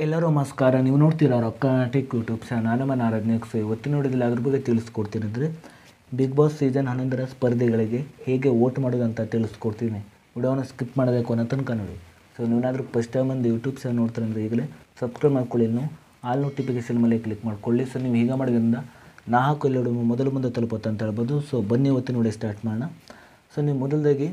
ಎಲ್ಲರೂ ನಮಸ್ಕಾರ. ನೀವು ನೋಡ್ತೀರಾ ರೊಕ್ಕ ಟೆಕ್ ಯೂಟ್ಯೂಬ್ ಚಾನಲ್. ನಾನು ನಮ್ಮ ನಾರಾಜ್. ಇವತ್ತು ನೋಡಿದಲ್ಲಿ ಅದ್ರ ಬಗ್ಗೆ ತಿಳಿಸ್ಕೊಡ್ತೀನಿ. ಅಂದರೆ ಬಿಗ್ ಬಾಸ್ ಸೀಸನ್ 11ರ ಸ್ಪರ್ಧೆಗಳಿಗೆ ಹೇಗೆ ವೋಟ್ ಮಾಡೋದು ಅಂತ ತಿಳಿಸ್ಕೊಡ್ತೀನಿ. ವಿಡಿಯೋನ ಸ್ಕಿಪ್ ಮಾಡಬೇಕು ಅನ್ನೋ ತನಕ ನೋಡಿ. ಸೊ ನೀವೇನಾದರೂ ಫಸ್ಟ್ ಟೈಮ್ ಒಂದು ಯೂಟ್ಯೂಬ್ ಚಾನಲ್ ನೋಡ್ತಾರೆ ಅಂದರೆ ಈಗಲೇ ಸಬ್ಸ್ಕ್ರೈಬ್ ಮಾಡ್ಕೊಳ್ಳಿ. ಇನ್ನು ಆಲ್ ನೋಟಿಫಿಕೇಷನ್ ಮೇಲೆ ಕ್ಲಿಕ್ ಮಾಡ್ಕೊಳ್ಳಿ. ಸೊ ನೀವು ಹೀಗೆ ಮಾಡೋದ್ರಿಂದ ನಾ ಹಾಕೋ ಎಲ್ಲರೂ ಮೊದಲು ತಲುಪುತ್ತೆ ಅಂತ ಹೇಳ್ಬೋದು. ಸೊ ಬನ್ನಿ ಇವತ್ತಿನ ವಿಡಿಯೋ ಸ್ಟಾರ್ಟ್ ಮಾಡೋಣ. ಸೊ ನೀವು ಮೊದಲದಾಗಿ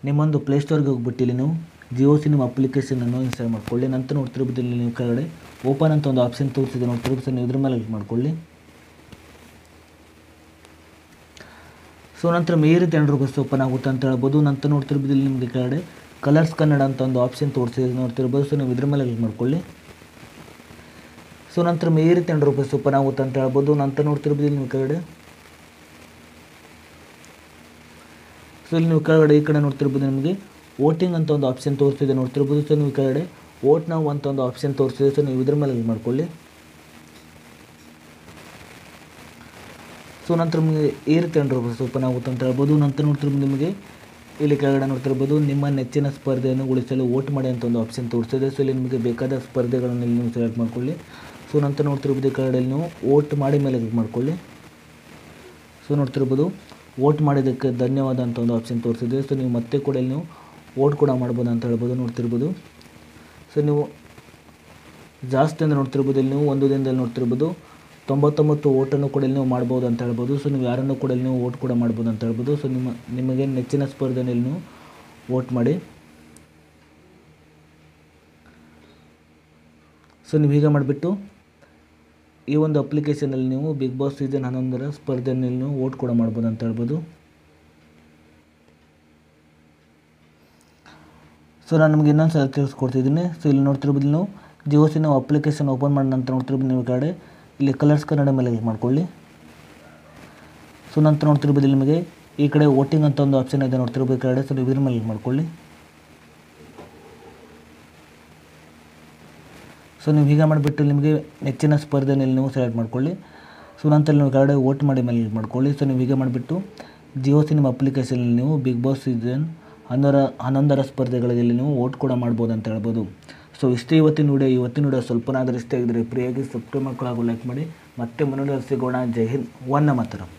ನಿಮ್ಮೊಂದು ಪ್ಲೇಸ್ಟೋರ್ಗೆ ಹೋಗ್ಬಿಟ್ಟು ಇಲ್ಲಿ ನೀವು ಜಿಯೋ ಸಿನಿಮಾ ಅಪ್ಲಿಕೇಶನನ್ನು ಇನ್ಸ್ಟಾಲ್ ಮಾಡ್ಕೊಳ್ಳಿ. ನಂತರ ನೋಡ್ತಿರ್ಬೋದು ಇಲ್ಲಿ ನೀವು ಕೆಳಗಡೆ ಓಪನ್ ಅಂತ ಒಂದು ಆಪ್ಷನ್ ತೋರಿಸಿದೆ ನೋಡ್ತಿರ್ಬೋದು. ಸೊ ನೀವು ಇದ್ರ ಮೇಲೆ ಕ್ಲಿಕ್ ಮಾಡ್ಕೊಳ್ಳಿ. ಸೊ ನಂತರ ಈ ರೀತಿ ₹100 ಓಪನ್ ಆಗುತ್ತೆ ಅಂತ ಹೇಳ್ಬೋದು. ನಂತರ ನೋಡ್ತಿರ್ಬೋದು ಇಲ್ಲಿ ನಿಮಗೆ ಕೆಳಗಡೆ ಕಲರ್ಸ್ ಕನ್ನಡ ಅಂತ ಒಂದು ಆಪ್ಷನ್ ತೋರಿಸಿದೆ ನೋಡ್ತಿರ್ಬೋದು. ಸೊ ನೀವು ಇದ್ರ ಮೇಲೆ ಕ್ಲಿಕ್ ಮಾಡ್ಕೊಳ್ಳಿ. ಸೊ ನಂತರ ಈ ರೀತಿ ₹100 ಓಪನ್ ಆಗುತ್ತೆ ಅಂತ ಹೇಳ್ಬೋದು. ನಂತರ ನೋಡ್ತಿರ್ಬೋದು ಇಲ್ಲಿ ನೀವು ಕೆಳಗಡೆ ಸೊ ಇಲ್ಲಿ ನೀವು ಕೆಳಗಡೆ ಈ ಕಡೆ ನೋಡ್ತಿರ್ಬೋದು ನಿಮಗೆ ವೋಟಿಂಗ್ ಅಂತ ಒಂದು ಆಪ್ಷನ್ ತೋರಿಸ್ತಿದೆ ನೋಡ್ತಿರ್ಬೋದು. ಸೊ ನೀವು ಕೆಳಗಡೆ ವೋಟ್ ನಾವು ಅಂತ ಒಂದು ಆಪ್ಷನ್ ತೋರಿಸ್ತಿದೆ. ಸೊ ನೀವು ಇದ್ರ ಮೇಲೆ ಕ್ಲಿಕ್ ಮಾಡ್ಕೊಳ್ಳಿ. ಸೊ ನಂತರ ನಿಮಗೆ ಈ ರೀತಿ ₹100 ಓಪನ್ ಆಗುತ್ತೆ ಅಂತ ಹೇಳ್ಬೋದು. ನಂತರ ನೋಡ್ತಿರ್ಬೋದು ನಿಮಗೆ ಇಲ್ಲಿ ಕೆಳಗಡೆ ನೋಡ್ತಿರ್ಬೋದು ನಿಮ್ಮ ನೆಚ್ಚಿನ ಸ್ಪರ್ಧೆಯನ್ನು ಉಳಿಸಲು ವೋಟ್ ಮಾಡಿ ಅಂತ ಒಂದು ಆಪ್ಷನ್ ತೋರಿಸ್ತಿದೆ. ಸೊ ಇಲ್ಲಿ ನಿಮಗೆ ಬೇಕಾದ ಸ್ಪರ್ಧೆಗಳನ್ನು ಇಲ್ಲಿ ನೀವು ಸೆಲೆಕ್ಟ್ ಮಾಡ್ಕೊಳ್ಳಿ. ಸೊ ನಂತರ ನೋಡ್ತಿರ್ಬೋದು ಈ ಕೆಳಗಡೆ ನೀವು ವೋಟ್ ಮಾಡಿ ಮೇಲೆ ಕ್ಲಿಕ್ ಮಾಡ್ಕೊಳ್ಳಿ. ಸೊ ನೋಡ್ತಿರ್ಬೋದು ವೋಟ್ ಮಾಡಿದ್ದಕ್ಕೆ ಧನ್ಯವಾದ ಅಂತ ಒಂದು ಆಪ್ಷನ್ ತೋರಿಸಿದೆ. ಸೊ ನೀವು ಮತ್ತೆ ಕೂಡ ಇಲ್ಲಿ ನೀವು ವೋಟ್ ಕೂಡ ಮಾಡ್ಬೋದು ಅಂತ ಹೇಳ್ಬೋದು ನೋಡ್ತಿರ್ಬೋದು. ಸೊ ನೀವು ಜಾಸ್ತಿ ಅಂದರೆ ನೋಡ್ತಿರ್ಬೋದು ಇಲ್ಲಿ ನೀವು ಒಂದು ದಿನದಲ್ಲಿ ನೋಡ್ತಿರ್ಬೋದು 99 ವೋಟನ್ನು ಕೂಡ ಇಲ್ಲಿ ನೀವು ಮಾಡ್ಬೋದು ಅಂತ ಹೇಳ್ಬೋದು. ಸೊ ನೀವು ಯಾರನ್ನು ಕೂಡ ಇಲ್ಲಿ ನೀವು ವೋಟ್ ಕೂಡ ಮಾಡ್ಬೋದು ಅಂತ ಹೇಳ್ಬೋದು. ಸೊ ನಿಮಗೆ ನೆಚ್ಚಿನ ಸ್ಪರ್ಧೆಯಲ್ಲಿ ನೀವು ವೋಟ್ ಮಾಡಿ. ಸೊ ನೀವು ಹೀಗೆ ಮಾಡಿಬಿಟ್ಟು ಈ ಒಂದು ಅಪ್ಲಿಕೇಶನಲ್ಲಿ ನೀವು ಬಿಗ್ ಬಾಸ್ ಸೀಸನ್ 11ರ ಸ್ಪರ್ಧೆಯಲ್ಲಿ ನೀವು ವೋಟ್ ಕೂಡ ಮಾಡ್ಬೋದು ಅಂತ ಹೇಳ್ಬೋದು. ಸೊ ನಾನು ನಿಮಗೆ ಇನ್ನೊಂದು ಸಲ ತಿಳಿಸ್ಕೊಡ್ತಿದ್ದೀನಿ. ಸೊ ಇಲ್ಲಿ ನೋಡ್ತಿರ್ಬೋದು ನೀವು ಜಿಯೋ ಸಿನಿಮಾ ಅಪ್ಲಿಕೇಶನ್ ಓಪನ್ ಮಾಡಿದ ನಂತರ ನೋಡ್ತಿರ್ಬೋದು ನೀವು ಕಡೆ ಇಲ್ಲಿ ಕಲರ್ಸ್ ಕನ್ನಡ ಮೇಲೆ ಕ್ಲಿಕ್ ಮಾಡ್ಕೊಳ್ಳಿ. ಸೊ ನಂತರ ನೋಡ್ತಿರ್ಬೋದು ಇಲ್ಲಿ ನಿಮಗೆ ಈ ಕಡೆ ವೋಟಿಂಗ್ ಅಂತ ಒಂದು ಆಪ್ಷನ್ ಇದೆ ನೋಡ್ತಿರ್ಬೋದು ಈ ಕಡೆ. ಸೊ ನೀವು ಇದ್ರ ಮೇಲೆ ಕ್ಲಿಕ್ ಮಾಡ್ಕೊಳ್ಳಿ. ಸೊ ನೀವು ಹೀಗೆ ಮಾಡಿಬಿಟ್ಟು ನಿಮಗೆ ನೆಚ್ಚಿನ ಸ್ಪರ್ಧೆಯಲ್ಲಿ ನೀವು ಸೆಲೆಕ್ಟ್ ಮಾಡ್ಕೊಳ್ಳಿ. ಸೊ ನಂತರ ನೀವು ಕೆಳಗಡೆ ವೋಟ್ ಮಾಡಿ ಮೇಲೆ ಕ್ಲಿಕ್ ಮಾಡ್ಕೊಳ್ಳಿ. ಸೊ ನೀವು ಹೀಗೆ ಮಾಡಿಬಿಟ್ಟು ಜಿಯೋ ಸಿನಿಮಾ ಅಪ್ಲಿಕೇಶನಲ್ಲಿ ನೀವು ಬಿಗ್ ಬಾಸ್ ಸೀಸನ್ 11ರ ಸ್ಪರ್ಧೆಗಳಿಗೆ ನೀವು ವೋಟ್ ಕೂಡ ಮಾಡ್ಬೋದು ಅಂತ ಹೇಳ್ಬೋದು. ಸೊ ಇಷ್ಟೇ ಇವತ್ತಿನ ವಿಡಿಯೋ ಸ್ವಲ್ಪನಾದರೂ ಇಷ್ಟ ಆಗಿದ್ರೆ ಫ್ರೀಯಾಗಿ ಸಬ್ಸ್ಕ್ರೈಬ್ ಮಾಡ್ಕೊಳ್ಳೋ ಲೈಕ್ ಮಾಡಿ. ಮತ್ತೆ ಮುಂದೆ ಸಿಗೋಣ. ಜೈ ಹಿಂದ್, ವಂದೇ ಮಾತರಂ.